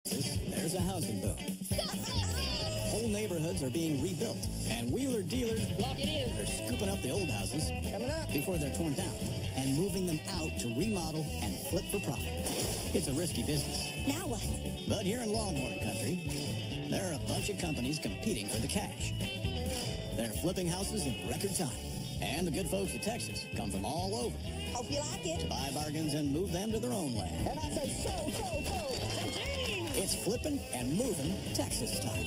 There's a housing boom. Whole neighborhoods are being rebuilt, and wheeler dealers are scooping up the old houses before they're torn down and moving them out to remodel and flip for profit. It's a risky business. Now what? But here in Longhorn country, there are a bunch of companies competing for the cash. They're flipping houses in record time, and the good folks of Texas come from all over. Hope you like it. To buy bargains and move them to their own land. And I say so. It's flipping and moving Texas style.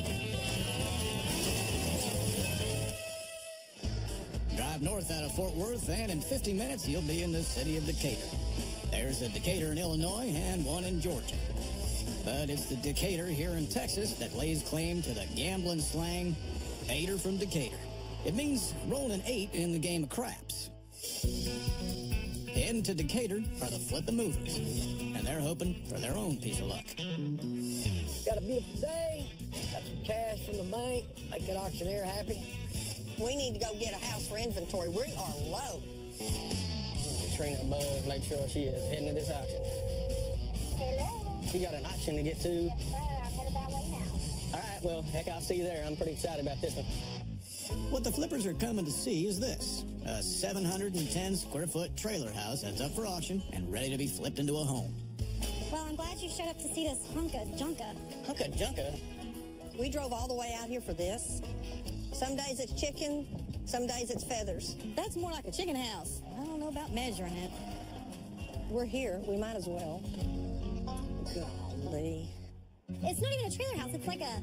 Drive north out of Fort Worth, and in 50 minutes, you'll be in the city of Decatur. There's a Decatur in Illinois and one in Georgia. But it's the Decatur here in Texas that lays claim to the gambling slang, "Eighter from Decatur." It means rolling an 8 in the game of craps. Heading to Decatur are the flipping movers, and they're hoping for their own piece of luck. Got a beautiful day, got some cash from the bank, make that auctioneer happy. We need to go get a house for inventory. We are low. Katrina buzz, make sure she is heading to this auction. Hello? She got an auction to get to. I'm headed that way now. All right, well, heck, I'll see you there. I'm pretty excited about this one. What the flippers are coming to see is this: a 710-square-foot trailer house that's up for auction and ready to be flipped into a home. Well, I'm glad you showed up to see this hunka junka. Hunka junka? We drove all the way out here for this. Some days it's chicken, some days it's feathers. That's more like a chicken house. I don't know about measuring it. We're here, we might as well. Golly. It's not even a trailer house. It's like a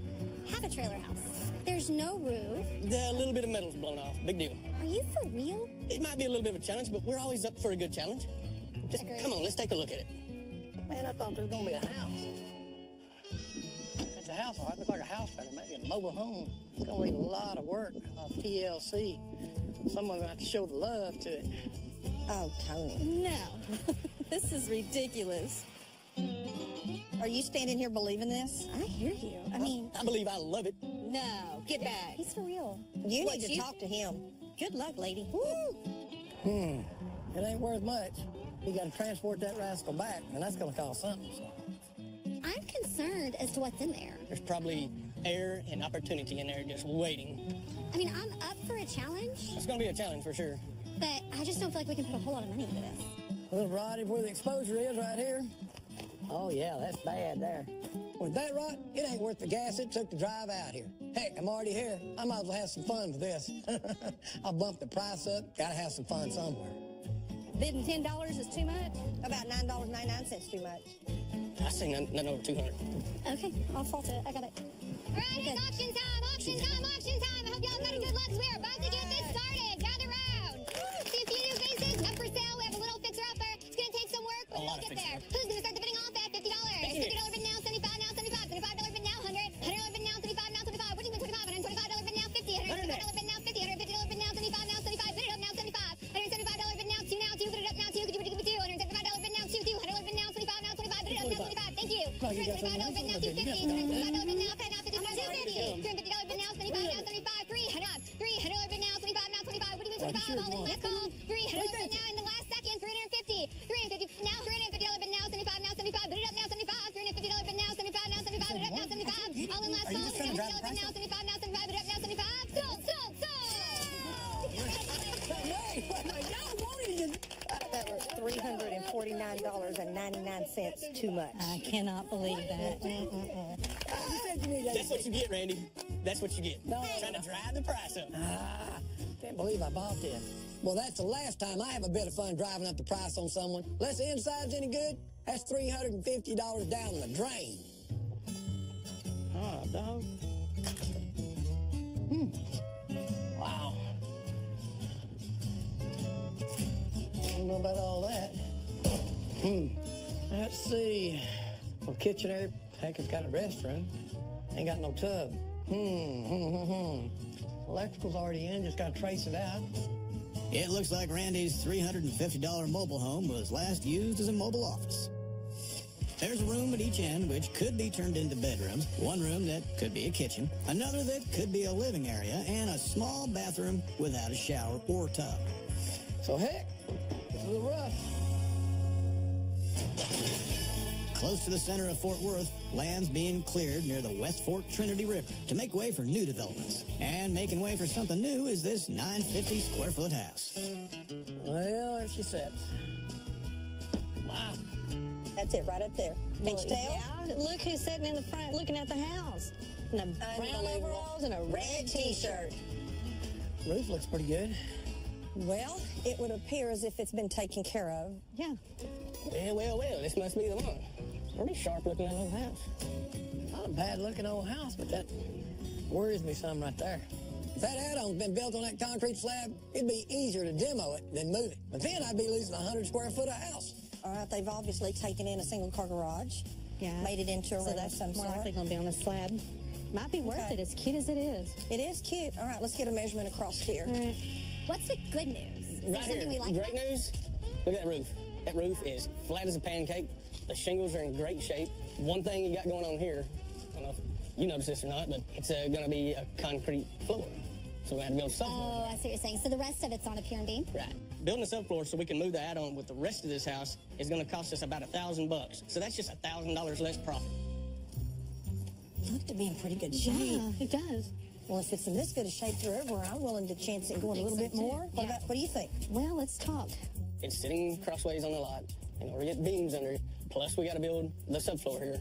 half a trailer house. There's no roof. A little bit of metal's blown off. Big deal. Are you for real? It might be a little bit of a challenge, but we're always up for a good challenge. Just Agreed. come on, let's take a look at it. Man, I thought there was going to be a house. It's a house, all right. Looks like a house better, maybe a mobile home. It's going to need a lot of work on TLC. Someone's going to have to show the love to it. Oh, Tony. No, this is ridiculous. Are you standing here believing this? I hear you. I mean, I believe I love it. No, get back. he's for real. You What, need to you- talk to him. Good luck, lady. It ain't worth much. You got to transport that rascal back, and that's going to cost something. So. I'm concerned as to what's in there. There's probably air and opportunity in there just waiting. I mean, I'm up for a challenge, It's going to be a challenge for sure. but I just don't feel like we can put a whole lot of money into this. Well, Roddy, where the exposure is right here. Oh, yeah, that's bad there. With that, Rod, it ain't worth the gas it took to drive out here. Heck, I'm already here. I might as well have some fun with this. I'll bump the price up. Gotta have some fun somewhere. Bidding $10 is too much? About $9.99 too much. I see none over 200. Okay, I'll fault it. I got it. All right, it's auction time, auction time, auction time. I hope y'all got a good luck. We're about to get this started. Gather round. See a few new faces up for sale. We have a little fixer-upper. It's going to take some work, but A lot we'll of get there. fixer-upper. Who's going to start the bidding off at $50? $50 bid now, 75 now, 75. $75 bid now, 100. $100 bid now, 75 now, 75. What do you mean 25? $125 bid now, 50. $125 bid now, 50. $150 bid now, 75 now, 75. Bid it up now, 75. $175 bid now, 2 now, 2. Bid it up now, 2. Could you bid it 2? $175 bid now, 2, 2. $100 bid now, 25 now, 25. Bid it up now, 25. Thank you. $175 bid now, 250. $175 bid now, okay, now 50. $250 bid now, 75 now, 75. $300 bid now, 25 now, 25. What do you mean 25? All in the last call. $300 bid now in the last second. $350. $350 now. $350 bid now, 75 now, 75. Bid it up now, 75. $350 bid now, 75 now, 75. Bid it up now, 75. All in last call. $350 bid now, 75 now, 75. Bid it up now, 75. Sold. That was $349.99 too much. I cannot believe that. That's what you get, Randy. That's what you get. Trying to drive the price up. Can't believe I bought this. Well, that's the last time I have a bit of fun driving up the price on someone. Unless the inside's any good, that's $350 down the drain. Oh, dog. Wow. I don't know about all that. Let's see. Well, kitchen area, heck, it's got a restroom. Ain't got no tub. Electrical's already in, just gotta trace it out. It looks like Randy's $350 mobile home was last used as a mobile office. There's a room at each end which could be turned into bedrooms, one room that could be a kitchen, another that could be a living area, and a small bathroom without a shower or tub. So heck, it's a little rough. close to the center of Fort Worth, land's being cleared near the West Fork Trinity River to make way for new developments. And making way for something new is this 950 square foot house. Well, there she sits. Wow. That's it right up there. Can't you tell? Yeah, look who's sitting in the front looking at the house. In a brown overalls and a red t-shirt. Roof looks pretty good. Well, it would appear as if it's been taken care of. Yeah. Well, this must be the one. Pretty sharp looking old house. Not a bad looking old house, but that worries me some right there. If that add-on's been built on that concrete slab, it'd be easier to demo it than move it. But then I'd be losing 100 square foot of house. All right, they've obviously taken in a single-car garage. Yeah. Made it into a So room of that's some more sort. likely going to be on a slab. Might be worth Okay. it, as cute as it is. It is cute. All right, let's get a measurement across here. All right. What's the good news? Is there Right here, something we like? great news. Look at that roof. That roof is flat as a pancake. The shingles are in great shape. One thing you got going on here, I don't know if you noticed this or not, but it's going to be a concrete floor. So we have to build a subfloor. Oh, I see what you're saying. So the rest of it's on a pier and beam? Right. Building a subfloor so we can move the add-on with the rest of this house is going to cost us about $1,000. So that's just $1,000 less profit. It looked to be in pretty good shape. Yeah, it does. Well, if it's in this good a shape forever, I'm willing to chance it going a little bit more. What do you think? Well, let's talk. It's sitting crossways on the lot. In order to get beams under it, plus we got to build the subfloor here.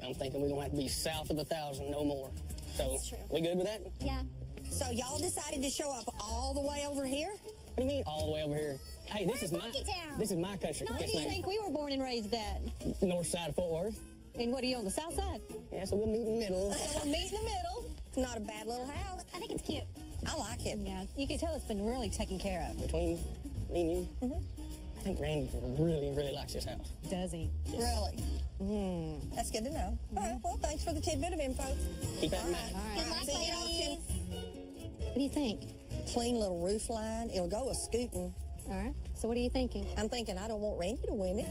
I'm thinking we're going to have to be south of 1,000, no more. So, we good with that? Yeah. So y'all decided to show up all the way over here? What do you mean all the way over here? Hey, this is my country. What do you think we were born and raised at? North side of Fort Worth. And what are you on the south side? Yeah, so we'll meet in the middle. So we'll meet in the middle. It's not a bad little house. I think it's cute. I like it. Yeah, you can tell it's been really taken care of. Between me and you, I think Randy really, really likes this house. Does he? Really? That's good to know. All right, well, thanks for the tidbit of info. Keep that in mind. Good luck, See you at auction. What do you think? Clean little roof line. It'll go a scooting. All right. So what are you thinking? I'm thinking I don't want Randy to win it.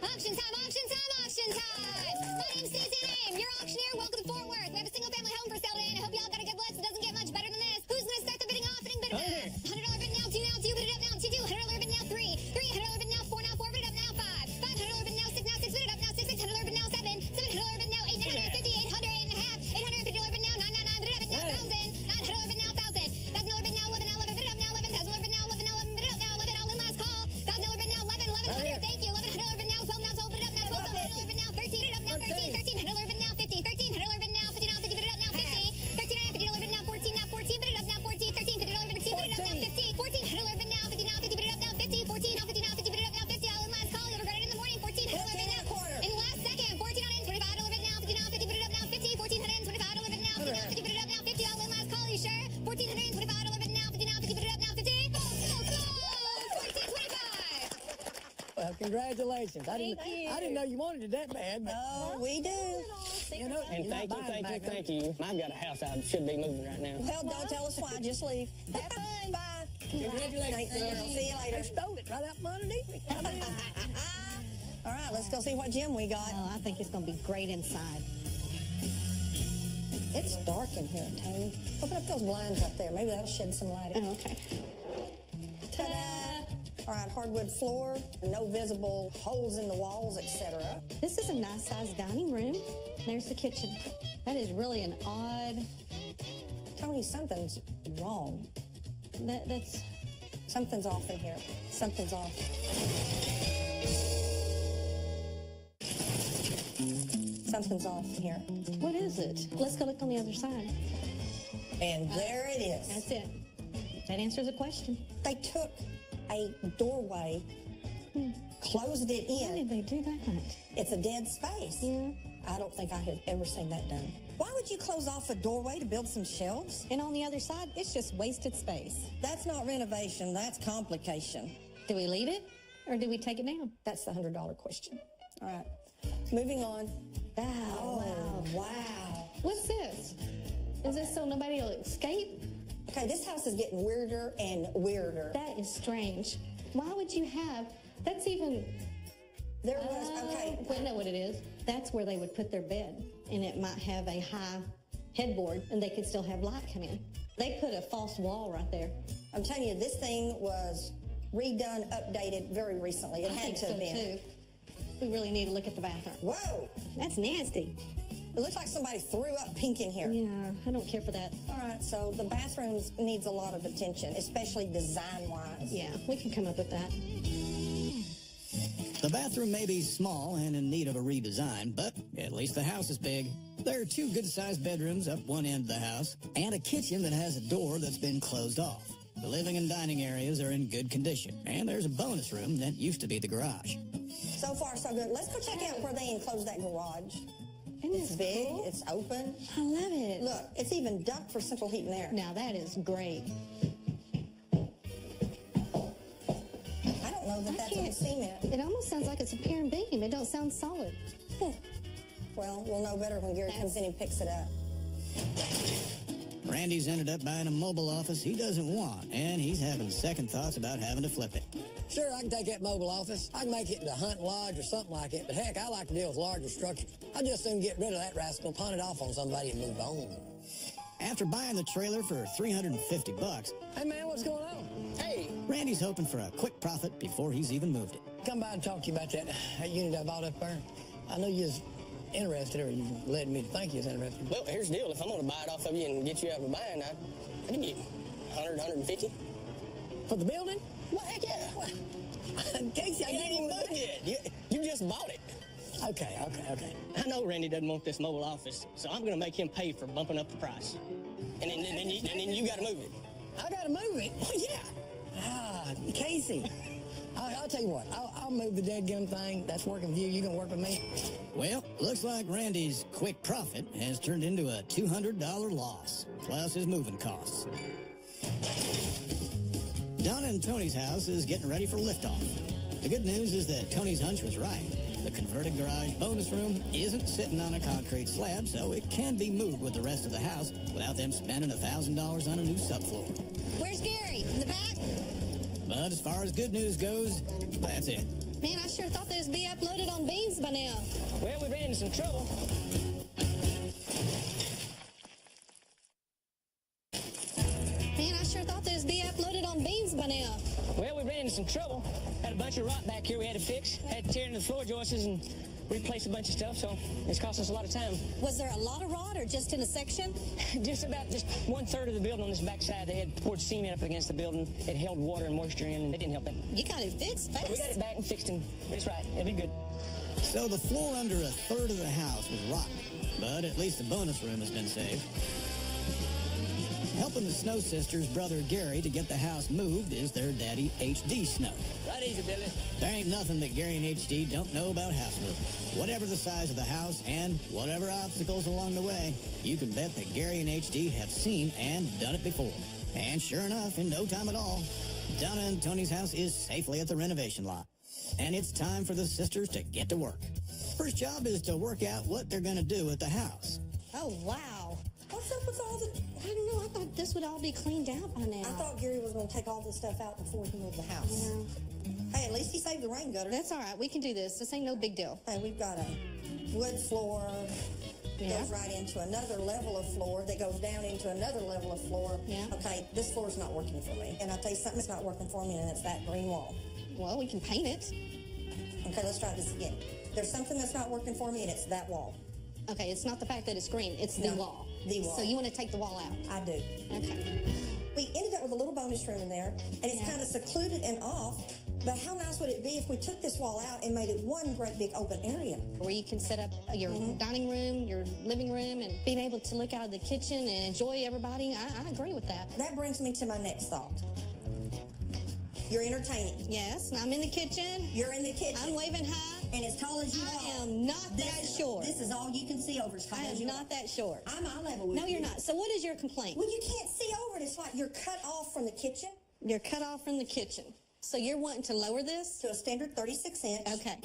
Auction time, auction time, auction time! My name's Susan Aim, your auctioneer. Welcome to Fort Worth. We have a single-family home for sale today, and I hope y'all got a good list. It doesn't get much better than this. Who's going to start the bidding off? Bidding, bid it up. $100 bid now, two, bid it up now, two, $100 bid now, three, $100 bid now, four, bid it up now, five, $500 bid now, six, bid it up now, six, $100 bid now, seven, $700 bid now, $850, $800 and a half, $850 bid now, $999, bid it up now, $1,000, $900 bid now, $1,000, $1,000 bid now, $11, bid it up now, $11,000 bid now, $11, bid it up now, $11, all in last call, $1,000 bid now, $1,100, thank you, $1,100 bid now, $12 now, $12, bid it up now, $12, bid now, $13, bid it up now, $13, bid now, $50, $13, bid now, $50 now, $50, bid it up now, $50, $13, bid now, $14 now, $14, bid it up now, $14, $13, bid it up now, $15, bid it up now, $50, $14, bid now, $50 now, $50, bid it up now, $50, $14 now, $50 now, $50, bid it up now, $50, all in last call, you'll regret it in the morning, $14, bid now, in the last second, $14 in, $25 bid now, $50 now, $50, bid it up now, $50, $1,425 bid now, $50 now, $50, bid it up now, $50, all in last call, you sure? $1,425 bid now, $50 now, $50, bid it up now, $50, $14.25. Well, congratulations. I Thank you. didn't know you wanted it that bad, but Oh, we do. you know, And you're not buying it back, huh? thank you. I've got a house I should be moving right now. Well, don't tell us why. Just leave. Have fun. Bye. Congratulations. Thanks, girl. See you They later. stole it right out from underneath me. All right, let's go see what Jim we got. Oh, I think it's going to be great inside. It's dark in here, Tony. Open up those blinds up there. Maybe that'll shed some light. Oh, okay. Ta-da! All right, hardwood floor, no visible holes in the walls, etc. This is a nice-sized dining room. There's the kitchen. That is really an odd... Tony, something's wrong. That's... Something's off in here. Something's off. Something's off in here. What is it? Let's go look on the other side. And there it is. That's it. That answers the question. They took a doorway, closed it How in. did they do that? It's a dead space. Yeah. I don't think I have ever seen that done. Why would you close off a doorway to build some shelves? And on the other side, it's just wasted space. That's not renovation, that's complication. Do we leave it or do we take it down? That's the $100 question. All right, moving on. Oh, wow. What's this? Is this so nobody will escape? Okay, this house is getting weirder and weirder. That is strange. Why would you have... That's even... There was, okay. I know what it is. That's where they would put their bed, and it might have a high headboard, and they could still have light come in. They put a false wall right there. I'm telling you, this thing was redone, updated very recently. It I had think to so have been. too. We really need to look at the bathroom. Whoa! That's nasty. It looks like somebody threw up pink in here. Yeah, I don't care for that. All right, so the bathrooms needs a lot of attention, especially design-wise. Yeah, we can come up with that. The bathroom may be small and in need of a redesign, but at least the house is big. There are 2 good-sized bedrooms up one end of the house and a kitchen that has a door that's been closed off. The living and dining areas are in good condition, and there's a bonus room that used to be the garage. So far, so good. Let's go check out where they enclosed that garage. Isn't It's this big, cool? it's open. I love it. Look, it's even duct for central heat and air. Now that is great. I don't know that that's on cement. It almost sounds like it's a pier and beam. It don't sound solid. Well, we'll know better when Gary comes in and picks it up. Randy's ended up buying a mobile office he doesn't want, and he's having second thoughts about having to flip it. Sure, I can take that mobile office. I can make it into a hunting lodge or something like it, but heck, I like to deal with larger structures. I'd just soon get rid of that rascal, pawn it off on somebody and move on. After buying the trailer for $350, Hey, man, what's going on? Hey, Randy's hoping for a quick profit before he's even moved it. Come by and talk to you about that unit I bought up there. I know you was interested, or you led me to think you was interested. well, here's the deal. If I'm going to buy it off of you and get you out of a bind, I give you 100, 150. For the building? Well, heck yeah. Casey, I You ain't even moved yet. You just bought it. Okay. I know Randy doesn't want this mobile office, so I'm going to make him pay for bumping up the price. And then you got to move it. I gotta move it. Well, yeah. Ah, Casey. I'll tell you what. I'll move the dadgum thing. That's working with you. You gonna work with me? Well, looks like Randy's quick profit has turned into a $200 loss, plus his moving costs. Donna and Tony's house is getting ready for liftoff. The good news is that Tony's hunch was right. The converted garage bonus room isn't sitting on a concrete slab, so it can be moved with the rest of the house without them spending $1,000 on a new subfloor. Where's Gary? In the back? But as far as good news goes, that's it. Man, I sure thought they'd be uploaded on Beans by now. Well, we ran into some trouble. Man, I sure thought they'd be uploaded on Beans by now. Well, we ran into some trouble. Had a bunch of rock back here we had to fix. Had to tear into the floor joists and replace a bunch of stuff, so it's cost us a lot of time. Was there a lot of rod or just in a section? Just 1/3 of the building on this back side. They had poured cement up against the building. It held water and moisture in, and it didn't help it. You got it fixed fast. But we got it back and fixed, and it's right. It'll be good. So the floor under a third of the house was rotten, but at least the bonus room has been saved. Helping the Snow Sisters' brother Gary to get the house moved is their daddy HD Snow. Right easy, Billy. There ain't nothing that Gary and HD don't know about house moving. Whatever the size of the house and whatever obstacles along the way, you can bet that Gary and HD have seen and done it before. And sure enough, in no time at all, Donna and Tony's house is safely at the renovation lot. And it's time for the sisters to get to work. First job is to work out what they're going to do at the house. Oh, wow. What's up with all the... I don't know. I thought this would all be cleaned out by now. I thought Gary was going to take all this stuff out before he moved the house. Hey, at least he saved the rain gutter. That's all right. We can do this. This ain't no big deal. Hey, we've got a wood floor. Yeah. Goes right into another level of floor that goes down into another level of floor. Yeah. Okay, this floor's not working for me. And I'll tell you something that's not working for me, and it's that green wall. Well, we can paint it. Okay, let's try this again. There's something that's not working for me, and it's that wall. Okay, it's not the fact that it's green. It's the No, wall. the wall. So you want to take the wall out. I do. Okay. We ended up with a little bonus room in there, and it's Yeah. kind of secluded and off. But how nice would it be if we took this wall out and made it one great big open area? Where you can set up your dining room, your living room, and being able to look out of the kitchen and enjoy everybody. I agree with that. That brings me to my next thought. You're entertaining. Yes, I'm in the kitchen. You're in the kitchen. I'm waving high. And as tall as you I are. am not that short. This is all you can see over as tall I as am you not are. that short. I'm eye level with No, you. you're not. So what is your complaint? Well, you can't see over it. It's like you're cut off from the kitchen You're cut off from the kitchen. So you're wanting to lower this? to a standard 36 inch. Okay.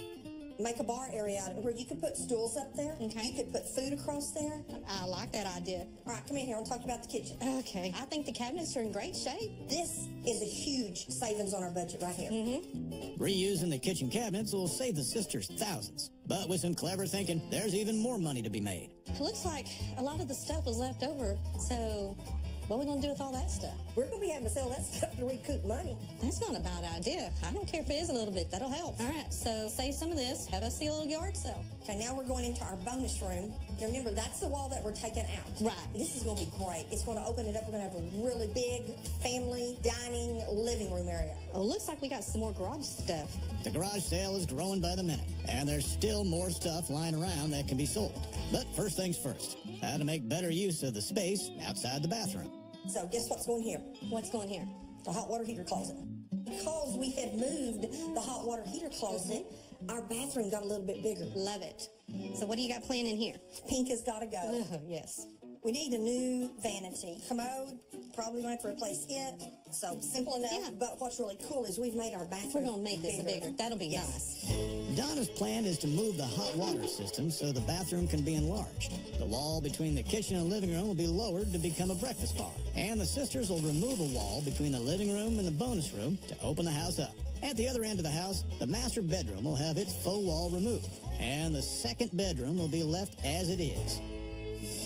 Make a bar area out of it where you could put stools up there. Okay. You could put food across there. I like that idea. All right, come in here. I want to talk about the kitchen. Okay. I think the cabinets are in great shape. This is a huge savings on our budget right here. Reusing the kitchen cabinets will save the sisters thousands. But with some clever thinking, there's even more money to be made. It looks like a lot of the stuff was left over. So What are we going to do with all that stuff? We're going to be having to sell that stuff to recoup money. That's not a bad idea. I don't care if it is a little bit. That'll help. All right, so save some of this. Have us see a little yard sale. Okay, now we're going into our bonus room. Now remember, that's the wall that we're taking out. Right. This is going to be great. It's going to open it up. We're going to have a really big family dining living room area. Oh, looks like we got some more garage stuff. The garage sale is growing by the minute, and there's still more stuff lying around that can be sold. But first things first, how to make better use of the space outside the bathroom. So guess what's going here? What's going here? The hot water heater closet. Because we had moved the hot water heater closet, our bathroom got a little bit bigger. Love it. So what do you got planned in here? Pink has got to go. Oh, yes. We need a new vanity. Commode, probably going to have to replace it. So simple enough. Yeah. But what's really cool is we've made our bathroom We're going to make this bigger. That'll be nice. Donna's plan is to move the hot water system so the bathroom can be enlarged. The wall between the kitchen and living room will be lowered to become a breakfast bar. And the sisters will remove a wall between the living room and the bonus room to open the house up. At the other end of the house, the master bedroom will have its faux wall removed. And the second bedroom will be left as it is.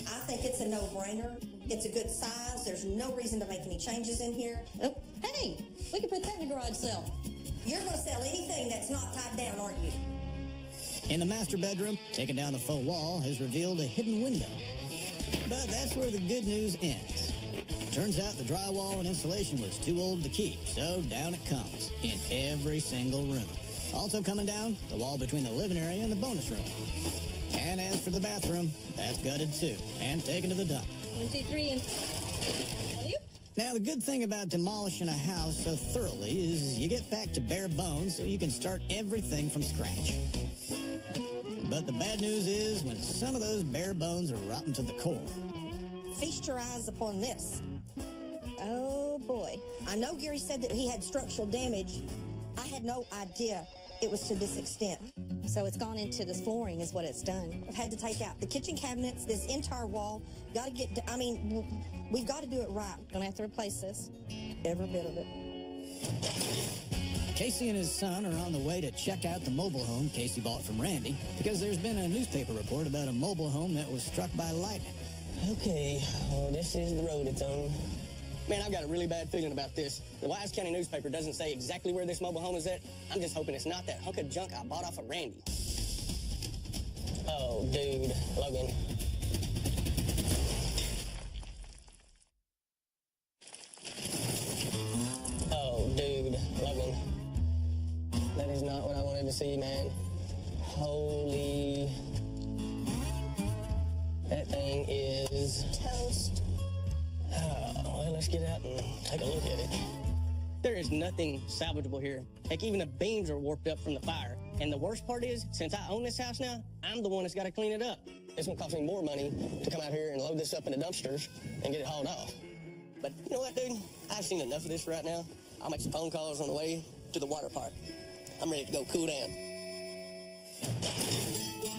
I think it's a no-brainer. It's a good size. There's no reason to make any changes in here. Oh, hey, we can put that in the garage sale. You're going to sell anything that's not tied down, aren't you? In the master bedroom, taking down the faux wall has revealed a hidden window. But that's where the good news ends. Turns out the drywall and insulation was too old to keep, so down it comes in every single room. Also coming down, the wall between the living area and the bonus room. And as for the bathroom, that's gutted too, and taken to the dump. 1, 2, 3, and... Now, the good thing about demolishing a house so thoroughly is you get back to bare bones so you can start everything from scratch. But the bad news is when some of those bare bones are rotten to the core. Feast your eyes upon this. Oh, boy. I know Gary said that he had structural damage. I had no idea it was to this extent. So it's gone into this flooring is what it's done. I've had to take out the kitchen cabinets, this entire wall. Got to get, we've got to do it right. Gonna have to replace this. Every bit of it. Casey and his son are on the way to check out the mobile home Casey bought from Randy because there's been a newspaper report about a mobile home that was struck by lightning. Okay, well, this is the road it's on. Man, I've got a really bad feeling about this. The Wise County newspaper doesn't say exactly where this mobile home is at. I'm just hoping it's not that hunk of junk I bought off of Randy. Oh, dude, Logan. Oh, dude, Logan. That is not what I wanted to see, man. Holy... That thing is... Toast. Well, let's get out and take a look at it. There is nothing salvageable here. Heck, even the beams are warped up from the fire. And the worst part is, since I own this house now, I'm the one that's got to clean it up. It's going to cost me more money to come out here and load this up into dumpsters and get it hauled off. But you know what, dude? I've seen enough of this right now. I'll make some phone calls on the way to the water park. I'm ready to go cool down.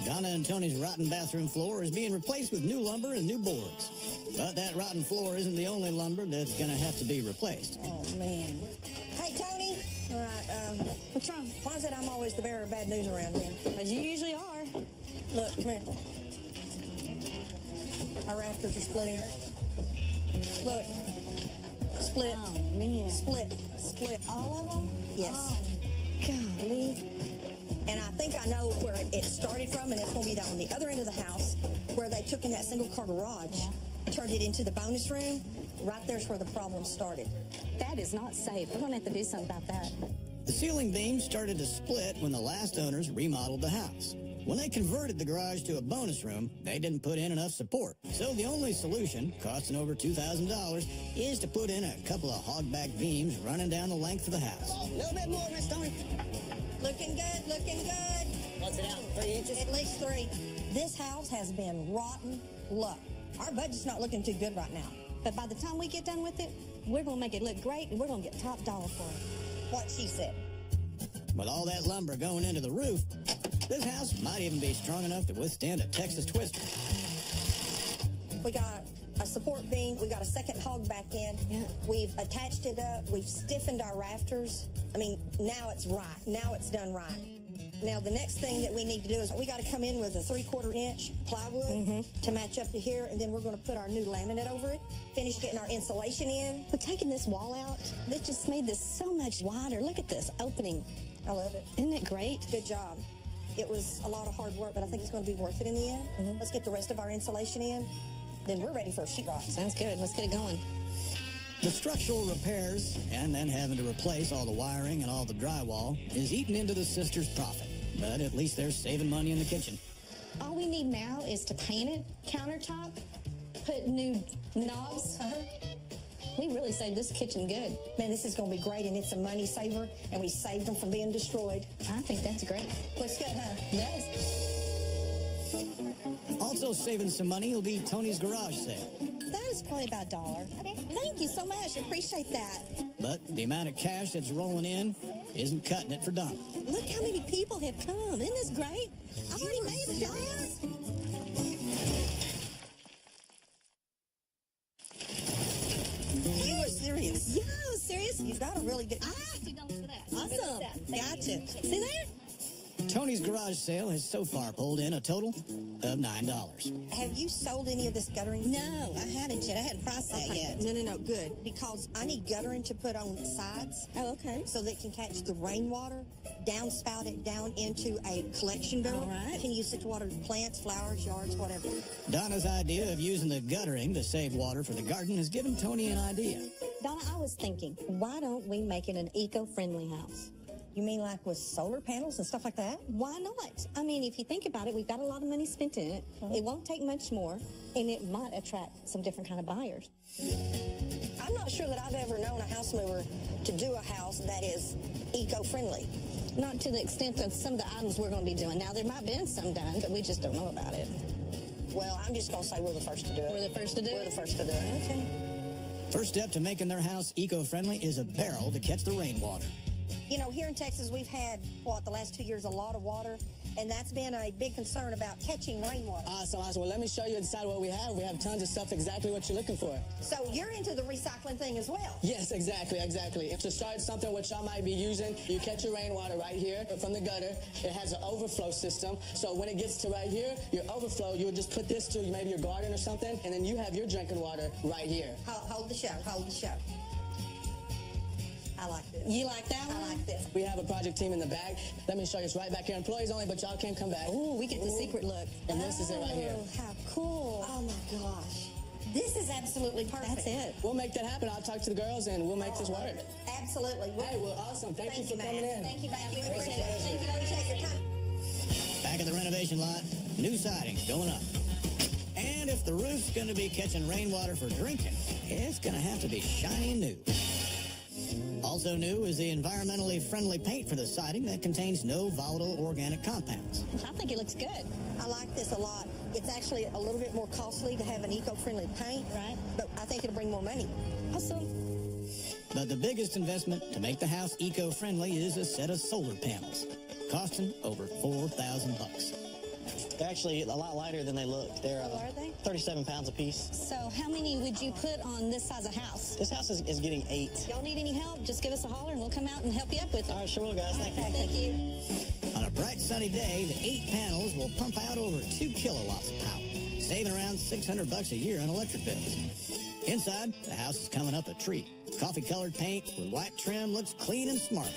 Donna and Tony's rotten bathroom floor is being replaced with new lumber and new boards. But that rotten floor isn't the only lumber that's going to have to be replaced. Oh, man. Hey, Tony. All right, what's wrong? Why is it I'm always the bearer of bad news around here? As you usually are. Look, come here. Our rafters are splitting. Look. Split. Oh, man. Split. Split. All of them? Yes. Oh, golly. And I think I know where it started from, and it's going to be down on the other end of the house where they took in that single-car garage, turned it into the bonus room. Right there's where the problem started. That is not safe. We're going to have to do something about that. The ceiling beams started to split when the last owners remodeled the house. When they converted the garage to a bonus room, they didn't put in enough support. So the only solution, costing over $2,000, is to put in a couple of hogback beams running down the length of the house. A little bit more, Miss Tony. Looking good, looking good. What's it out, 3 inches? At least 3. This house has been rotten luck. Our budget's not looking too good right now. But by the time we get done with it, we're going to make it look great, and we're going to get top dollar for it. What she said. With all that lumber going into the roof, this house might even be strong enough to withstand a Texas twister. We got a support beam. We got a second hog back in. Yeah. We've attached it up. We've stiffened our rafters. I mean, now it's right. Now it's done right. Now, the next thing that we need to do is we got to come in with a 3/4 inch plywood to match up to here, and then we're going to put our new laminate over it, finish getting our insulation in. But taking this wall out, that just made this so much wider. Look at this opening. I love it. Isn't it great? Good job. It was a lot of hard work, but I think it's going to be worth it in the end. Let's get the rest of our insulation in, then we're ready for a sheetrock. Sounds good. Let's get it going. The structural repairs and then having to replace all the wiring and all the drywall is eating into the sisters' profit. But at least they're saving money in the kitchen. All we need now is to paint it, countertop, put new knobs. We really saved this kitchen good. Man, this is going to be great, and it's a money saver, and we saved them from being destroyed. I think that's great. Looks good, huh? Yes. Also saving some money will be Tony's garage sale. That is probably about $1. Okay. Thank you so much. I appreciate that. But the amount of cash that's rolling in isn't cutting it for Donna. Look how many people have come. Isn't this great? I've already made $1. You are serious. Yeah, I was serious. You've got a really good... Awesome. Gotcha. See there? Tony's garage sale has so far pulled in a total of $9. Have you sold any of this guttering? No, I haven't yet. I hadn't priced that yet. No, good. Because I need guttering to put on the sides. Oh, okay. So that it can catch the rainwater, downspout it down into a collection barrel. All right. You can use it to water plants, flowers, yards, whatever. Donna's idea of using the guttering to save water for the garden has given Tony an idea. Donna, I was thinking, why don't we make it an eco-friendly house? You mean like with solar panels and stuff like that? Why not? I mean, if you think about it, we've got a lot of money spent in it. It won't take much more, and it might attract some different kind of buyers. I'm not sure that I've ever known a house mover to do a house that is eco-friendly. Not to the extent of some of the items we're going to be doing. Now, there might have been some done, but we just don't know about it. Well, I'm just going to say we're the first to do it. We're the first to do it? We're the first to do it. Okay. First step to making their house eco-friendly is a barrel to catch the rainwater. You know, here in Texas, we've had, the last 2 years, a lot of water, and that's been a big concern about catching rainwater. Awesome. Well, let me show you inside what we have. We have tons of stuff, exactly what you're looking for. So you're into the recycling thing as well? Yes, exactly. If to start something which y'all might be using, you catch your rainwater right here from the gutter. It has an overflow system. So when it gets to right here, your overflow, you would just put this to maybe your garden or something, and then you have your drinking water right here. Hold the show. I like this. You like that one? I like this. We have a project team in the back. Let me show you. It's right back here. Employees only, but y'all can come back. Ooh, we get the secret look. And this is it right here. Oh, how cool. Oh, my gosh. This is absolutely perfect. That's it. We'll make that happen. I'll talk to the girls, and we'll make this work. Absolutely. Hey, well, awesome. Thank you for coming in. Thank you, man. We appreciate it. Thank you. Appreciate your time. Back at the renovation lot, new siding's going up. And if the roof's going to be catching rainwater for drinking, it's going to have to be shiny and new. Also new is the environmentally friendly paint for the siding that contains no volatile organic compounds. I think it looks good. I like this a lot. It's actually a little bit more costly to have an eco-friendly paint, right? But I think it'll bring more money. Awesome. But the biggest investment to make the house eco-friendly is a set of solar panels, costing over $4,000. They're actually a lot lighter than they look. They're are they? 37 pounds a piece. So how many would you put on this size of house? This house is getting 8. Y'all need any help? Just give us a holler and we'll come out and help you up with it. All right, sure will, guys. Thank you. Thank you. On a bright sunny day, the 8 panels will pump out over 2 kilowatts of power, saving around $600 a year on electric bills. Inside, the house is coming up a treat. Coffee-colored paint with white trim looks clean and smart.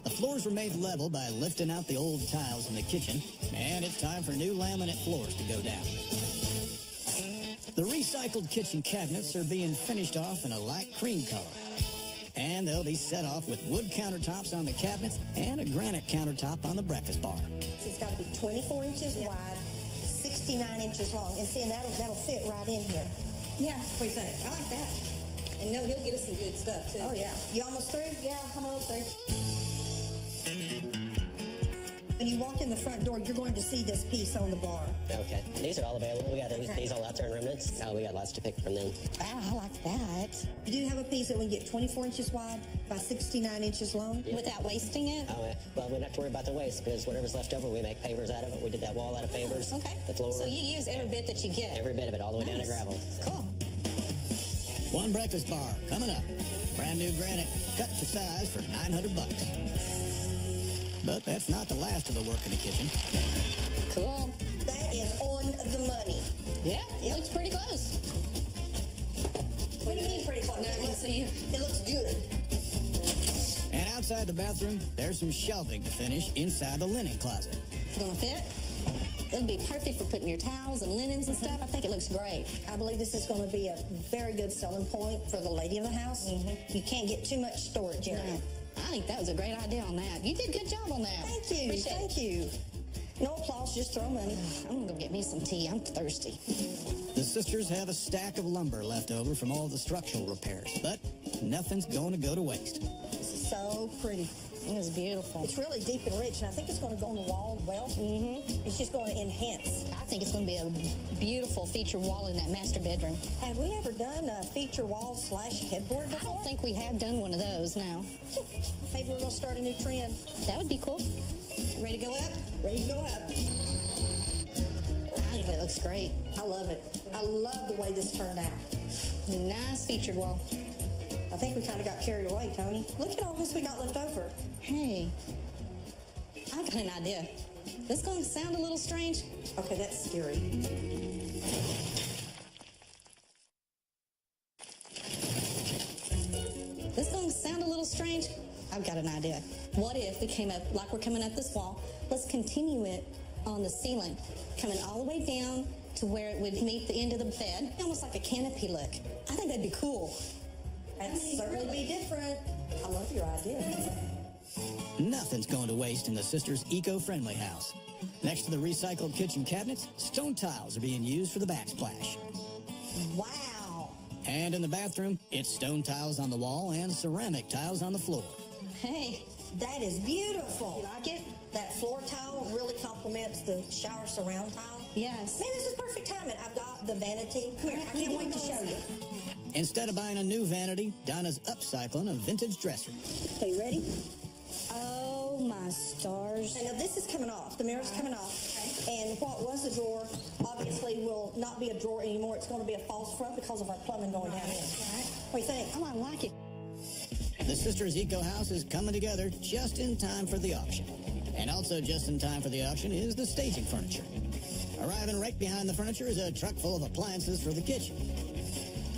The floors were made level by lifting out the old tiles in the kitchen, and it's time for new laminate floors to go down. The recycled kitchen cabinets are being finished off in a light cream color, and they'll be set off with wood countertops on the cabinets and a granite countertop on the breakfast bar. It's got to be 24 inches wide, 69 inches long, and see, and that'll fit right in here. Yeah, what do you think? I like that. And no, he'll get us some good stuff, too. Oh, yeah. You almost through? Yeah, I'm almost through. When you walk in the front door, you're going to see this piece on the bar. Okay. These are all available. We got these all out there in remnants. We got lots to pick from them. Ah, I like that. You do have a piece that we get 24 inches wide by 69 inches long. Yeah. Without wasting it? Well, we don't have to worry about the waste because whatever's left over, we make pavers out of it. We did that wall out of pavers. Okay. The floor. So you use every bit that you get? Every bit of it, all the way down to gravel. Cool. One breakfast bar coming up. Brand new granite, cut to size for $900. But that's not the last of the work in the kitchen. Cool. That is on the money. Yeah, it looks pretty close. What do you mean pretty close? It looks good. And outside the bathroom, there's some shelving to finish inside the linen closet. Gonna fit? It'll be perfect for putting your towels and linens and stuff. I think it looks great. I believe this is going to be a very good selling point for the lady of the house. You can't get too much storage area. No, I think that was a great idea on that. You did a good job on that. Thank you. Appreciate Thank you. No applause, just throw money. I'm gonna go get me some tea. I'm thirsty. The sisters have a stack of lumber left over from all the structural repairs, but nothing's going to go to waste. This is so pretty. It was beautiful. It's really deep and rich, and I think it's going to go on the wall well. It's just going to enhance. I think it's going to be a beautiful feature wall in that master bedroom. Have we ever done a feature wall / headboard before? I don't think we have done one of those, no. Maybe we're going to start a new trend. That would be cool. Ready to go up? Ready to go up. I think it looks great. I love it. I love the way this turned out. Nice featured wall. I think we kind of got carried away, Tony. Look at all this we got left over. Hey, I've got an idea. This is going to sound a little strange. Okay, that's scary. This is going to sound a little strange. I've got an idea. What if we came up, like we're coming up this wall, let's continue it on the ceiling, coming all the way down to where it would meet the end of the bed, almost like a canopy look. I think that'd be cool. That'd certainly be different. I love your idea. Nothing's going to waste in the sisters' eco-friendly house. Next to the recycled kitchen cabinets, stone tiles are being used for the backsplash. Wow. And in the bathroom, it's stone tiles on the wall and ceramic tiles on the floor. Hey, that is beautiful. You like it? That floor tile really complements the shower surround tile. Yes. Man, this is perfect timing. I've got the vanity. Come here, I can't wait to show you. Instead of buying a new vanity, Donna's upcycling a vintage dresser. Are you ready? Oh, my stars. And now this is coming off. The mirror's coming off. And what was a drawer obviously will not be a drawer anymore. It's going to be a false front because of our plumbing going down in. What do you think? Oh, I like it. The sisters' eco house is coming together just in time for the auction. And also just in time for the auction is the staging furniture. Arriving right behind the furniture is a truck full of appliances for the kitchen.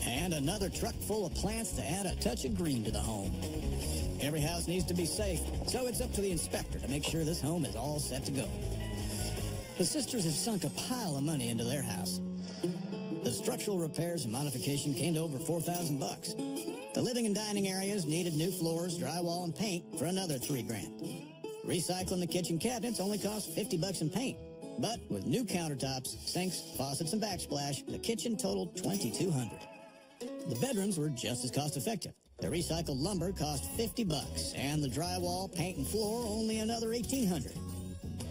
And another truck full of plants to add a touch of green to the home. Every house needs to be safe, so it's up to the inspector to make sure this home is all set to go. The sisters have sunk a pile of money into their house. The structural repairs and modification came to over $4,000. The living and dining areas needed new floors, drywall, and paint for another $3,000. Recycling the kitchen cabinets only cost $50 in paint. But with new countertops, sinks, faucets, and backsplash, the kitchen totaled $2,200. The bedrooms were just as cost-effective. The recycled lumber cost $50, and the drywall, paint, and floor only another $1,800.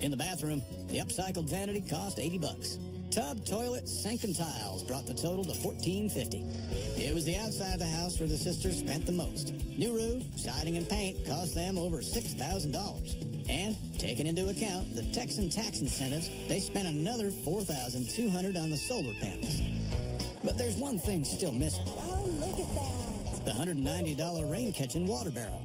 In the bathroom, the upcycled vanity cost $80. Tub, toilet, sink, and tiles brought the total to $1,450. It was the outside of the house where the sisters spent the most. New roof, siding, and paint cost them over $6,000. And, taking into account the Texan tax incentives, they spent another $4,200 on the solar panels. But there's one thing still missing. Oh, look at that. The $190 rain catching water barrel.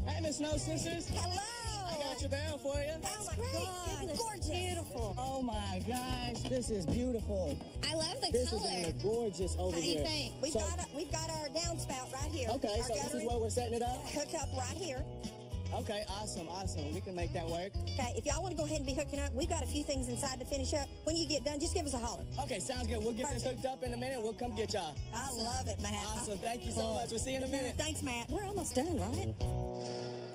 Hey, Miss Snow Sisters. Hello. I got your barrel for you. Oh, my God. It's gorgeous. Beautiful. Oh, my gosh. This is beautiful. I love the This color. is gorgeous over How do you here. think? We've got our downspout right here. Okay, Our so this is guttering where we're setting it up? hook up right here. Okay, awesome. We can make that work. Okay, if y'all want to go ahead and be hooking up, we've got a few things inside to finish up. When you get done, just give us a holler. Okay, sounds good. We'll get this hooked up in a minute. We'll come get y'all. I love it, Matt. Awesome. Thank you so much. We'll see you in a minute. Thanks, Matt. We're almost done, right?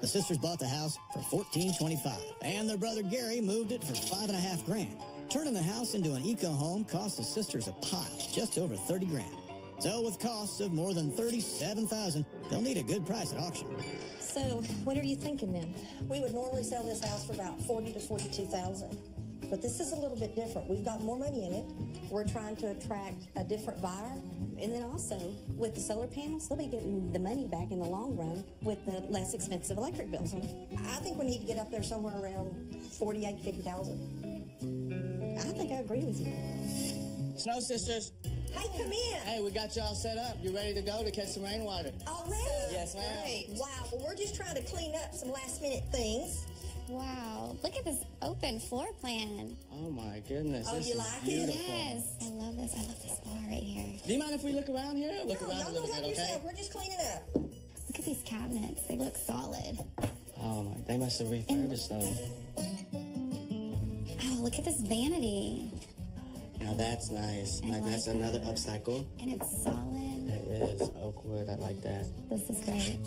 The sisters bought the house for $1,425, and their brother Gary moved it for $5,500. Turning the house into an eco home cost the sisters a pile, just over $30,000. So with costs of more than $37,000, they'll need a good price at auction. So, what are you thinking then? We would normally sell this house for about $40,000 to $42,000. But this is a little bit different. We've got more money in it. We're trying to attract a different buyer. And then also, with the solar panels, they'll be getting the money back in the long run with the less expensive electric bills. I think we need to get up there somewhere around $48,000 to $50,000. I think I agree with you. Snow Sisters. Hey, come in. Hey, we got y'all set up. You ready to go to catch some rainwater? Already? Yes, ma'am. Great. Wow. Well, we're just trying to clean up some last minute things. Wow, look at this open floor plan. Oh my goodness. Oh, this you is like it? beautiful. Yes, I love this. I love this bar right here. Do you mind if we look around here? Look around a Y'all little go help bit, okay? yourself. We're just cleaning up. Look at these cabinets. They look solid. Oh my, they must have refurbished them. Oh, look at this vanity. Now that's nice. I Like that's like another that. upcycle. And it's solid. It is oak wood. I like that. This is great.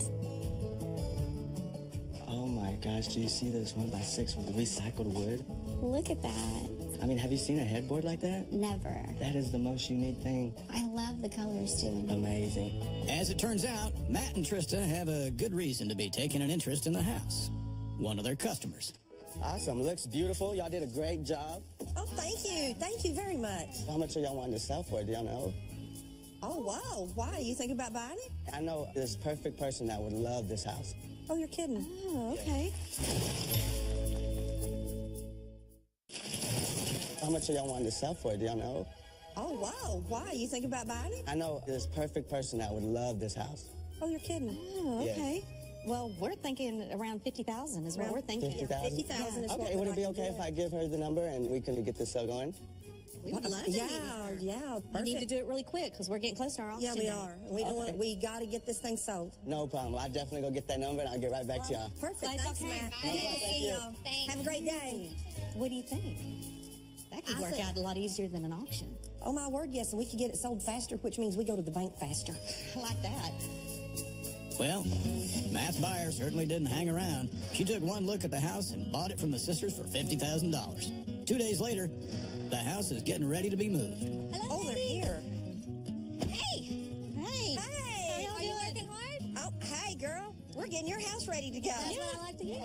Oh my gosh, do you see this 1x6 with recycled wood? Look at that. I mean, have you seen a headboard like that? Never. That is the most unique thing. I love the colors too. Amazing. As it turns out, Matt and Trista have a good reason to be taking an interest in the house. One of their customers. Awesome. Looks beautiful. Y'all did a great job. Oh, thank you. Thank you very much. How much are y'all wanting to sell for? Do y'all know? Oh, wow. Why? You think about buying it? I know this perfect person that would love this house. Oh, you're kidding. Oh, okay. How much are y'all wanting to sell for? Do y'all know? Oh, wow. Why? You think about buying it? I know this perfect person that would love this house. Oh, you're kidding. Oh, Yes. okay. Well, we're thinking around 50,000 is what we're thinking. 50,000? 50,000 is what Okay, we'd would it like be to okay do. if I give her the number and we can get this sale going? We would love to Yeah, meet her. yeah. We need to Perfect. do it really quick because we're getting close to our auction Yeah, we date. are. We don't want. We got to get this thing sold. No problem. I'll definitely go get that number and I'll get right back to y'all. Perfect. Bye, Thanks, okay. Matt. Bye. Good to see you. y'all. Thanks. Have a great day. What do you think? That could I work think- out a lot easier than an auction. Oh, my word, yes. And we could get it sold faster, which means we go to the bank faster. I like that. Well, Matt's buyer certainly didn't hang around. She took one look at the house and bought it from the sisters for $50,000. 2 days later, the house is getting ready to be moved. Oh, they're here. Hey! Hey. Hey. How Are you y'all working doing? hard? Oh, hey, girl. We're getting your house ready to go. That's what I like to hear.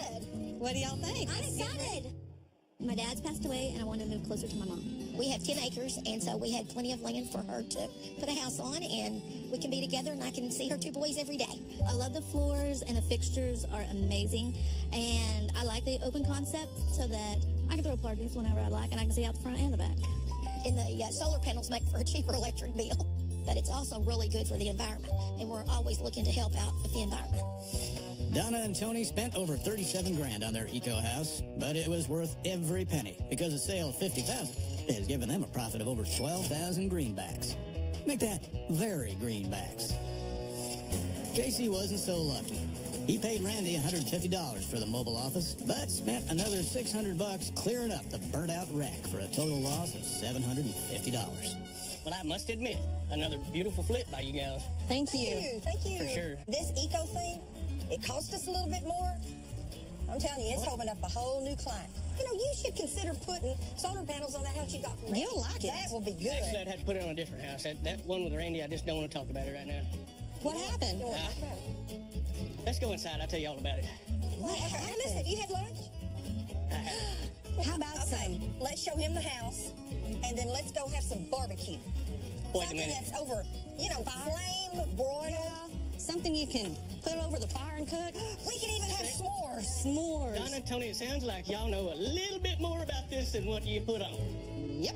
What do y'all think? I'm excited. My dad's passed away, and I wanted to move closer to my mom. We have 10 acres, and so we had plenty of land for her to put a house on, and we can be together, and I can see her 2 boys every day. I love the floors, and the fixtures are amazing, and I like the open concept so that I can throw parties whenever I like, and I can see out the front and the back. And the solar panels make for a cheaper electric bill, but it's also really good for the environment, and we're always looking to help out with the environment. Donna and Tony spent over $37,000 on their eco house, but it was worth every penny because a sale of $50,000 has given them a profit of over 12,000 greenbacks. Make that very greenbacks. Casey wasn't so lucky. He paid Randy $150 for the mobile office, but spent another $600 clearing up the burnt-out wreck for a total loss of $750. But I must admit, another beautiful flip by you guys. Thank you. Thank you. For sure. This eco thing, it cost us a little bit more. I'm telling you, it's opened up a whole new client. You know, you should consider putting solar panels on that house you got from Randy. You'll like it. That will be good. Actually, I'd have to put it on a different house. That one with Randy, I just don't want to talk about it right now. What happened? Let's go inside. I'll tell you all about it. Hey, listen, have you had lunch? How about some? Let's show him the house, and then let's go have some barbecue. Wait a Something minute. that's over, flame broiled. Something you can put over the fire and cook? We can even have s'mores. S'mores. Donna and Tony, it sounds like y'all know a little bit more about this than what you put on. Yep.